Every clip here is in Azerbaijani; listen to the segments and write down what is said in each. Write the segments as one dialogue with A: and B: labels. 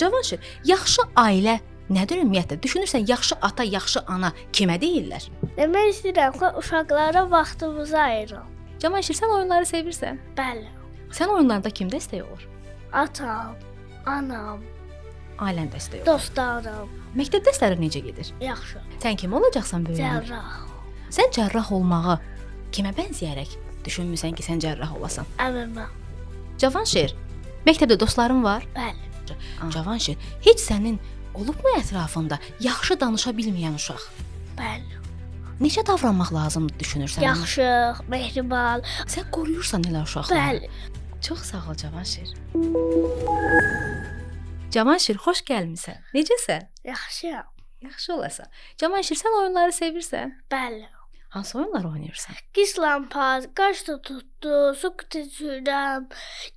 A: Cavanşir, yaxşı ailə nədir ümumiyyətlə? Düşünürsən, yaxşı ata, yaxşı ana kimə deyirlər?
B: Demək istəyirəm ki, uşaqlara vaxtımızı ayırın.
A: Cavanşir, sən oyunları sevirsən?
B: Bəli.
A: Sən oyunlarda kim dəstək olur?
B: Atam, anam,
A: Ailən dəstək olur.
B: dostlarım.
A: Məktəb dərsləri necə gedir?
B: Yaxşı.
A: Sən kim olacaqsan böyüyəndə?
B: Cərrah.
A: Sən cərrah olmağı kimə bənzəyərək düşünmüsən ki, sən cərrah olasan?
B: Əmimə.
A: Cavanşir, məktəbdə dostların var?
B: Bəli.
A: Cavanşir, heç sənin olubmu ətrafında yaxşı danışa bilməyən uşaq?
B: Bəli.
A: Necə davranmaq lazımdır düşünürsən?
B: Yaxşı, mehriban.
A: Sən qoruyursan elə uşaqları.
B: Bəli.
A: Çox sağ ol Cavanşir. Cavanşir, xoş gəlmisən. Necəsən?
B: Yaxşıyam.
A: Yaxşı olasan. Cavanşir, sən oyunları sevirsən?
B: Bəli.
A: Hansı oyunlar oynayırsan?
B: Qız lampaz, qaş tutdu, su kütücürəm,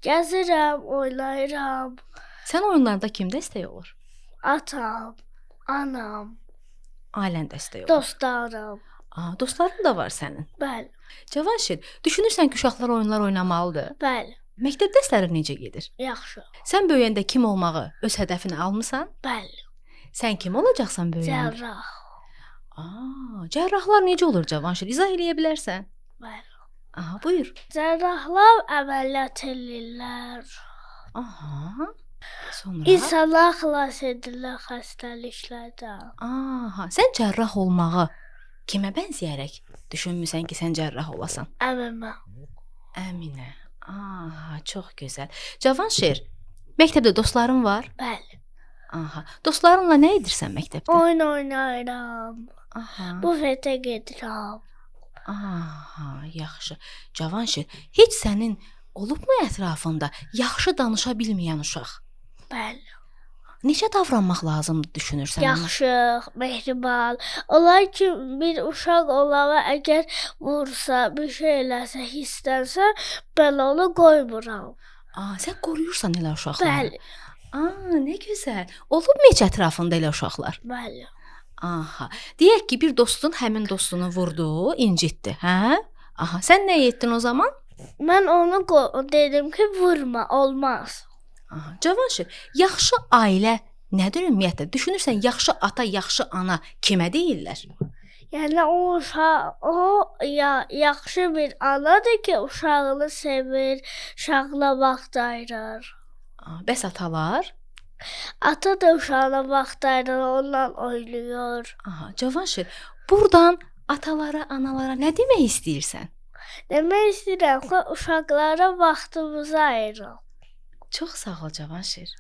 B: gəzirəm, oynayıram.
A: Sən oyunlarda kim dəstək olur?
B: Atam, anam,
A: Ailən dəstək olur.
B: dostlarım.
A: Dostların da var sənin.
B: Bəli.
A: Cavanşir, düşünürsən ki, uşaqlar oyunlar oynamalıdır?
B: Bəli.
A: Məktəb dərsləri necə gedir?
B: Yaxşı.
A: Sən böyüyəndə kim olmağı öz hədəfinə almısan?
B: Bəli.
A: Sən kim olacaqsan böyüyəndə?
B: Cərrah.
A: Cərrahlar necə olur Cavanşir? İzah eləyə bilərsən?
B: Bəli.
A: Buyur.
B: Cərrahlar əməliyyat edirlər.
A: Sonra?
B: İnsanlar xilas edirlər xəstəliklərdən.
A: Sən cərrah olmağı kimə bənzəyərək düşünmüsən ki, sən cərrah olasan?
B: Əmimə.
A: Əminə. Çox gözəl. Cavanşir, məktəbdə dostların var?
B: Bəli.
A: Dostlarınla nə edirsən məktəbdə?
B: Oyun oynayıram. Bufetə gedirəm.
A: Yaxşı. Cavanşir, heç sənin olubmu ətrafında yaxşı danışa bilməyən uşaq?
B: Bəli.
A: Necə davranmaq lazımdır düşünürsən?
B: Yaxşı, mehriban. Olar ki, bir uşaq olağı əgər vursa, bir şey eləsə, hissənsə, mən onu qoymuram.
A: Sən qoruyursan elə uşaqları?
B: Bəli.
A: Nə gözəl. Olubmu heç ətrafında elə uşaqlar?
B: Bəli.
A: Deyək ki, bir dostun həmin dostunu vurdu, incitdi, hə? Sən nə etdin o zaman?
B: Mən onu dedim ki, vurma, olmaz.
A: Cavanşir, yaxşı ailə nədir ümumiyyətlə? Düşünürsən, yaxşı ata, yaxşı ana kimə deyirlər?
B: Yəni yaxşı bir anadır ki, uşağını sevir, uşağına vaxt ayırır.
A: Bəs atalar?
B: Ata da uşağına vaxt ayırır, onunla oynayır.
A: Cavanşir, buradan atalara, analara nə demək istəyirsən?
B: Demək istəyirəm ki, uşaqlara vaxtımızı ayırın.
A: Çox sağ ol Cavanşir.